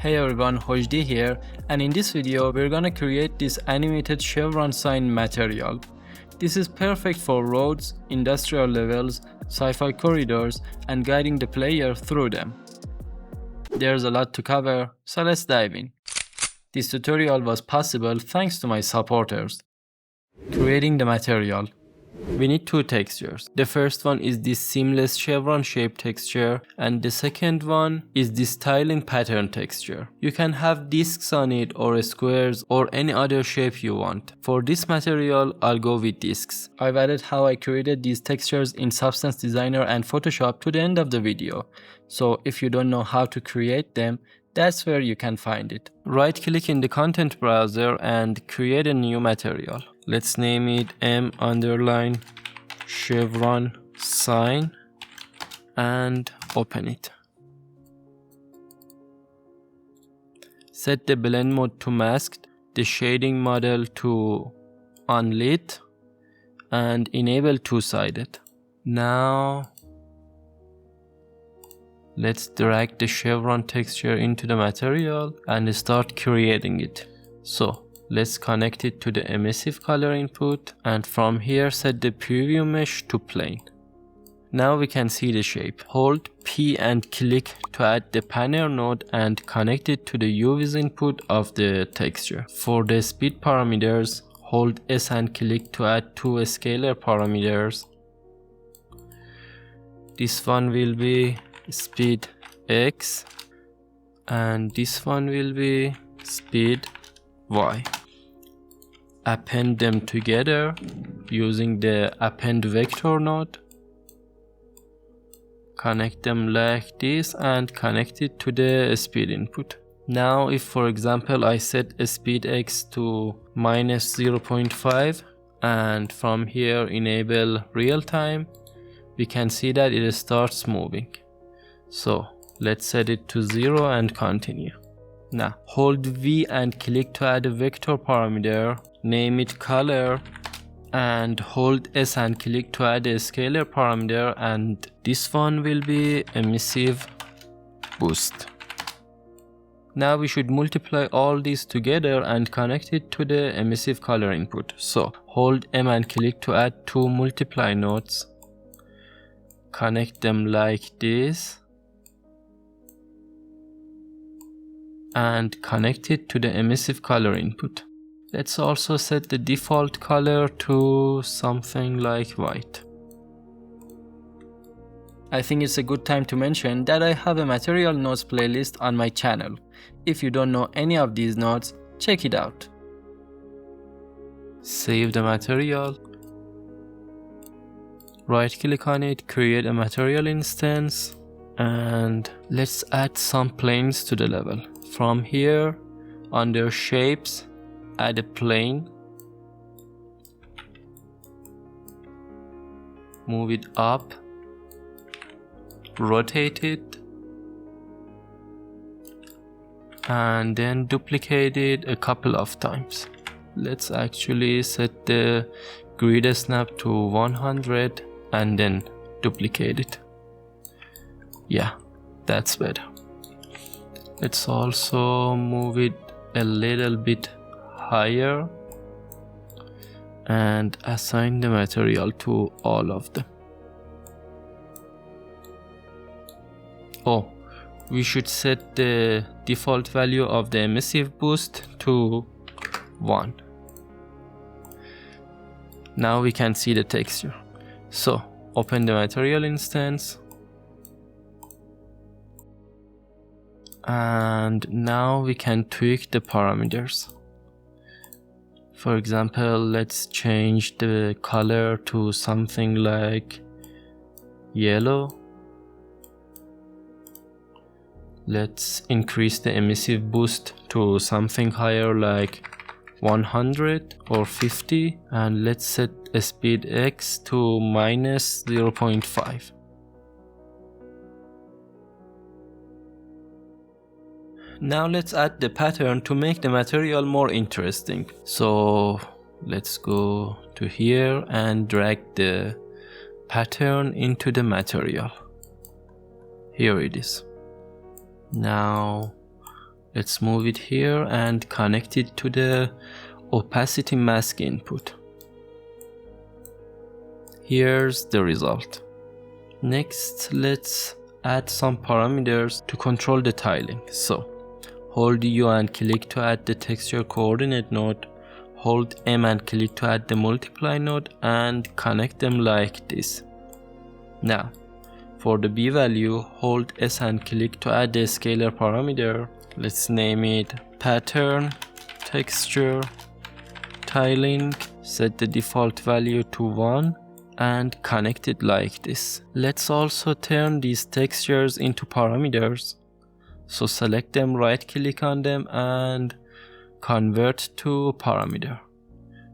Hey everyone, Hojdi here, and in this video we're gonna create this animated chevron sign material. This is perfect for roads, industrial levels, sci-fi corridors, and guiding the player through them. There's a lot to cover, so let's dive in. This tutorial was possible thanks to my supporters. Creating the material. We need two textures. The first one is this seamless chevron shape texture, and the second one is this tiling pattern texture. You can have discs on it or squares or any other shape you want. For this material, I'll go with discs. I've added how I created these textures in Substance Designer and Photoshop to the end of the video. So if you don't know how to create them, that's where you can find it. Right click in the content browser and create a new material. Let's name it M_chevron sign and open it. Set the blend mode to masked, the shading model to unlit, and enable two-sided. Now let's drag the chevron texture into the material and start creating it. So let's connect it to the emissive color input, and from here set the preview mesh to plane. Now we can see the shape. Hold P and click to add the panel node and connect it to the UV's input of the texture. For the speed parameters, hold S and click to add two scalar parameters. This one will be speed X and this one will be speed Y. Append them together using the append vector node. Connect them like this and connect it to the speed input. Now if for example I set speed X to -0.5 and from here enable real time, we can see that it starts moving. So let's set it to 0 and continue. Now hold V and click to add a vector parameter, name it color, and hold S and click to add a scalar parameter, and this one will be emissive boost. Now we should multiply all these together and connect it to the emissive color input. So hold M and click to add two multiply nodes, connect them like this, and connect it to the emissive color input. Let's also set the default color to something like white. I think it's a good time to mention that I have a material nodes playlist on my channel. If you don't know any of these nodes, check it out. Save the material. Right click on it, create a material instance, and let's add some planes to the level. From here, under shapes, add a plane, move it up, rotate it, and then duplicate it a couple of times. Let's actually set the grid snap to 100 and then duplicate it. Yeah, that's better. Let's also move it a little bit higher and assign the material to all of them. Oh, we should set the default value of the emissive boost to 1. Now we can see the texture. So open the material instance, and now we can tweak the parameters. For example, let's change the color to something like yellow. Let's increase the emissive boost to something higher like 100 or 50, and let's set a speed X to -0.5. Now let's add the pattern to make the material more interesting. So let's go to here and drag the pattern into the material. Here it is. Now Let's move it here and connect it to the opacity mask input. Here's the result. Next, let's add some parameters to control the tiling. So, hold U and click to add the texture coordinate node. Hold M and click to add the multiply node and connect them like this. Now, for the B value, hold S and click to add the scalar parameter. Let's name it pattern texture tiling. Set the default value to 1 and connect it like this. Let's also turn these textures into parameters. So select them, right click on them and convert to parameter.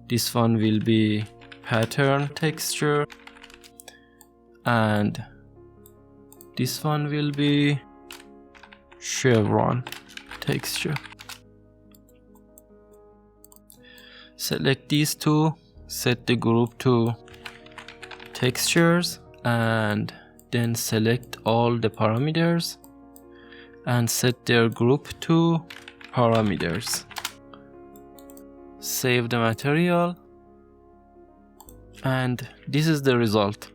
This one will be pattern texture and this one will be Chevron texture. Select these two, set the group to textures and then select all the parameters and set their group to parameters. Save the material and this is the result.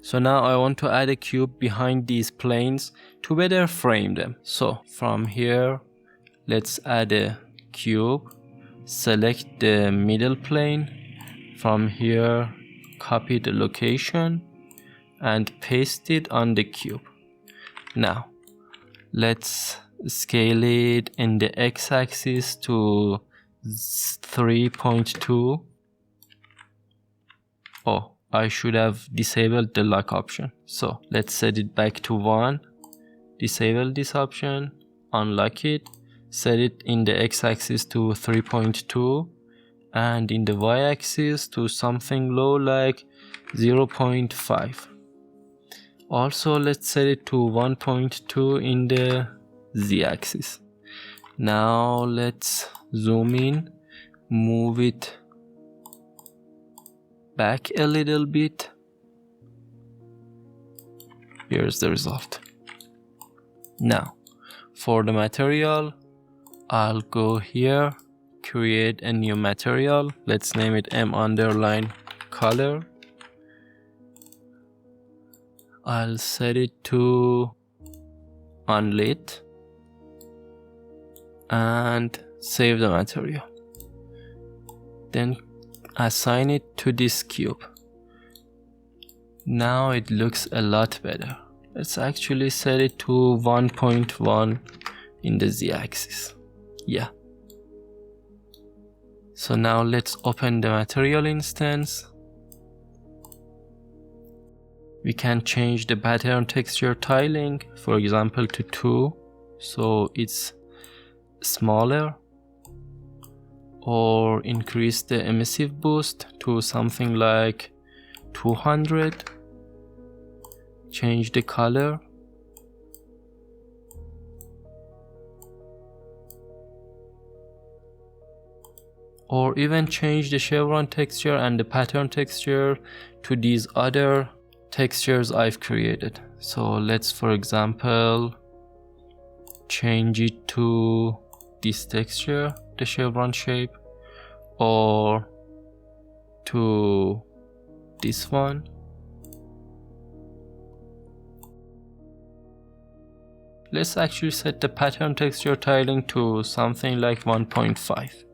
So now I want to add a cube behind these planes to better frame them. So from here, let's add a cube, select the middle plane. From here, copy the location and paste it on the cube. Now, let's scale it in the x-axis to 3.2. Oh, I should have disabled the lock option. So let's set it back to 1. Disable this option, unlock it, set it in the x-axis to 3.2 and in the y-axis to something low like 0.5. Also, let's set it to 1.2 in the z-axis. Now let's zoom in, move it back a little bit. Here's the result. Now, for the material, I'll go here, create a new material. Let's name it M_color. I'll set it to unlit and save the material. Then assign it to this cube. Now it looks a lot better. Let's actually set it to 1.1 in the z-axis. Yeah. So now let's open the material instance. We can change the pattern texture tiling, for example, to 2, so it's smaller, or increase the emissive boost to something like 200. Change the color. Or even change the chevron texture and the pattern texture to these other textures I've created. So let's, for example, change it to this texture, the chevron shape, or to this one. Let's actually set the pattern texture tiling to something like 1.5.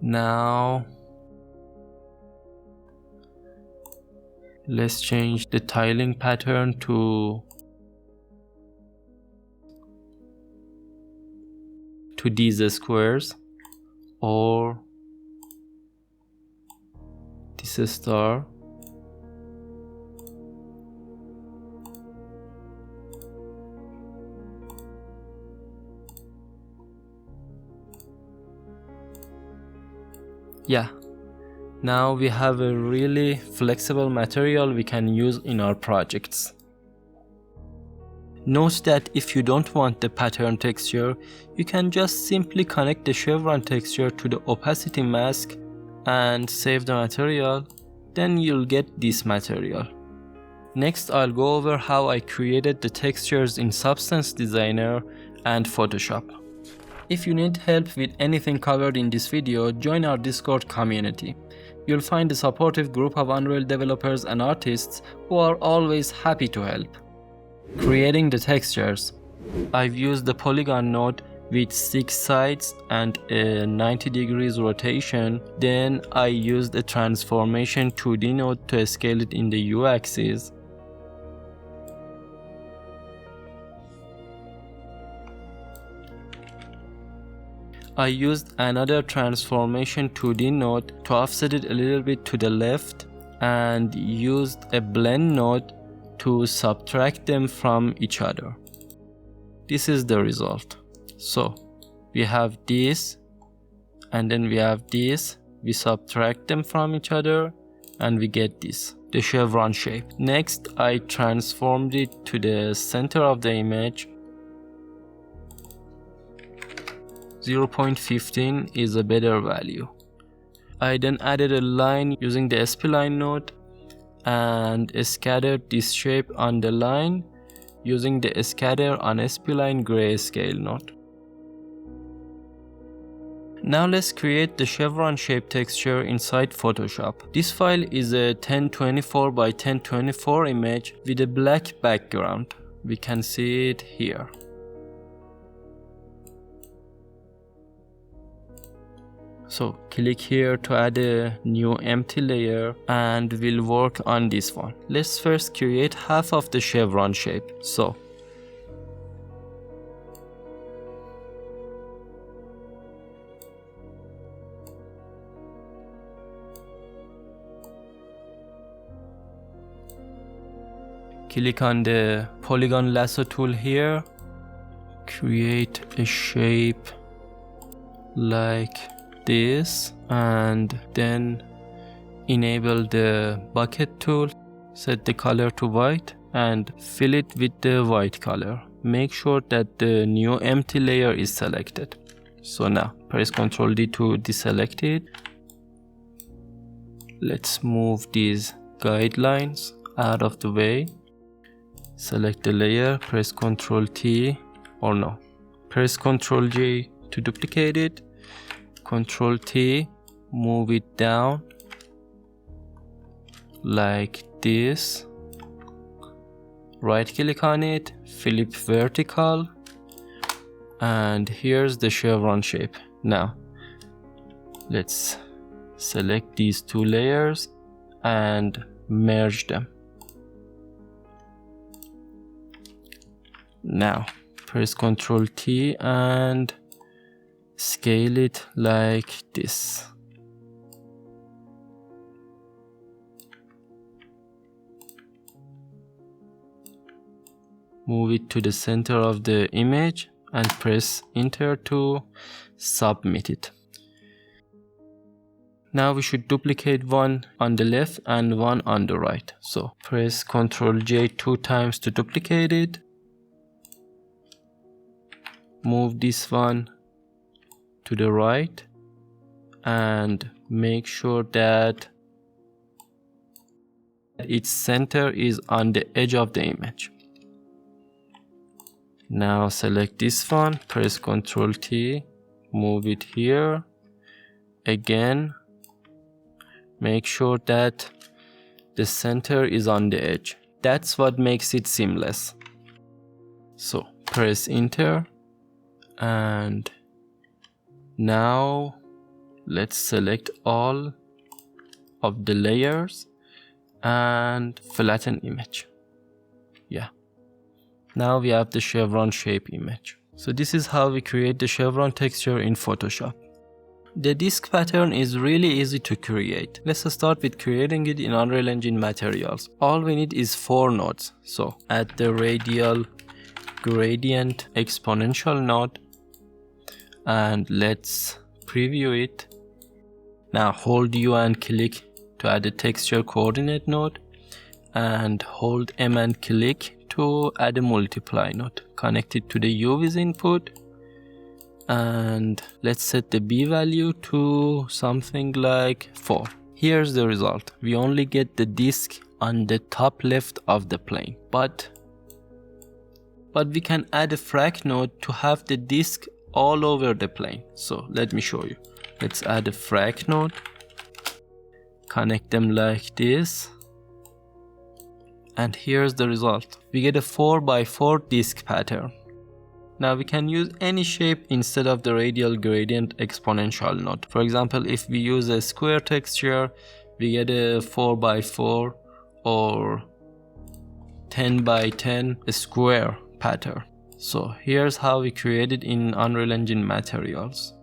Now let's change the tiling pattern to these squares, or this star. Yeah, now we have a really flexible material we can use in our projects. Note that if you don't want the pattern texture, you can just simply connect the chevron texture to the opacity mask and save the material, then you'll get this material. Next, I'll go over how I created the textures in Substance Designer and Photoshop. If you need help with anything covered in this video, join our Discord community. You'll find a supportive group of Unreal developers and artists who are always happy to help. Creating the textures. I've used the polygon node with 6 sides and a 90 degrees rotation. Then I used a transformation 2D node to scale it in the U axis. I used another transformation 2D node to offset it a little bit to the left and used a blend node to subtract them from each other. This is the result. So we have this and then we have this. We subtract them from each other and we get this, the chevron shape. Next, I transformed it to the center of the image. 0.15 is a better value. I then added a line using the spline node and scattered this shape on the line using the scatter on spline grayscale node. Now let's create the chevron shape texture inside Photoshop. This file is a 1024 by 1024 image with a black background. We can see it here. So click here to add a new empty layer and we'll work on this one. Let's first create half of the chevron shape. So click on the polygon lasso tool here, create a shape like this and then enable the bucket tool, set the color to white and fill it with the white color. Make sure that the new empty layer is selected. So now press Ctrl D to deselect it. Let's move these guidelines out of the way. Select the layer, press Ctrl T or no, press Ctrl J to duplicate it. Ctrl T, move it down like this. Right click on it, flip vertical, and here's the chevron shape. Now let's select these two layers and merge them. Now press Ctrl T and scale it like this. Move it to the center of the image and press Enter to submit it. Now we should duplicate one on the left and one on the right. So press Ctrl J 2 times to duplicate it. Move this one to the right and make sure that its center is on the edge of the image. Now select this one, press Ctrl T, move it here. Again, make sure that the center is on the edge. That's what makes it seamless. So press Enter and now let's select all of the layers and flatten image. Yeah. Now we have the chevron shape image. So this is how we create the chevron texture in Photoshop. The disk pattern is really easy to create. Let's start with creating it in Unreal Engine materials. All we need is 4 nodes. So add the radial, gradient, exponential node and let's preview it. Now hold U and click to add a texture coordinate node and hold M and click to add a multiply node. Connect it to the UV's input and let's set the B value to something like 4. Here's the result. We only get the disk on the top left of the plane, but we can add a frac node to have the disk all over the plane. So let me show you. Let's add a frac node, connect them like this, and here's the result. We get a 4x4 disk pattern. Now we can use any shape instead of the radial gradient exponential node. For example, if we use a square texture, we get a 4x4 or 10x10 square pattern. So here's how we create it in Unreal Engine materials.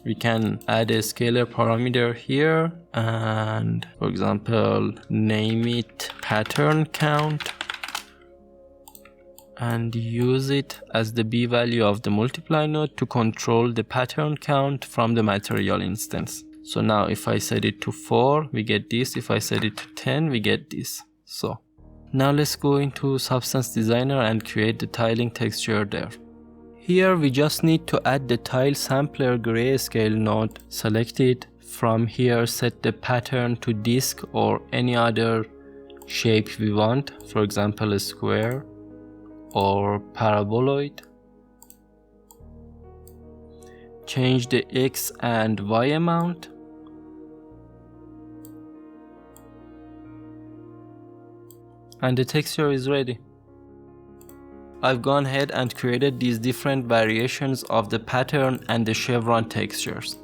We can add a scalar parameter here and, for example, name it pattern count and use it as the b value of the multiply node to control the pattern count from the material instance. So now if I set it to 4, we get this. If I set it to 10, we get this. So now let's go into Substance Designer and create the tiling texture there. Here we just need to add the tile sampler grayscale node. Select it. From here set the pattern to disk or any other shape we want. For example, a square or paraboloid. Change the X and Y amount. And the texture is ready. I've gone ahead and created these different variations of the pattern and the chevron textures.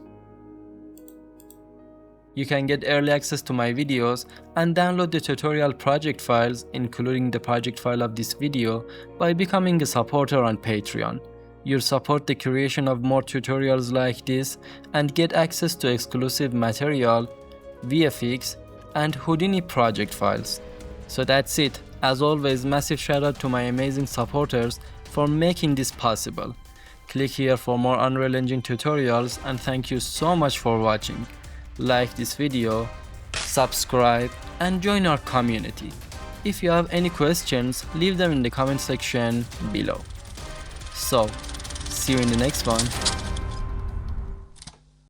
You can get early access to my videos and download the tutorial project files, including the project file of this video, by becoming a supporter on Patreon. You'll support the creation of more tutorials like this and get access to exclusive material, VFX, and Houdini project files. So that's it. As always, massive shout out to my amazing supporters for making this possible. Click here for more Unreal Engine tutorials, and thank you so much for watching. Like this video, subscribe, and join our community. If you have any questions, leave them in the comment section below. So, see you in the next one.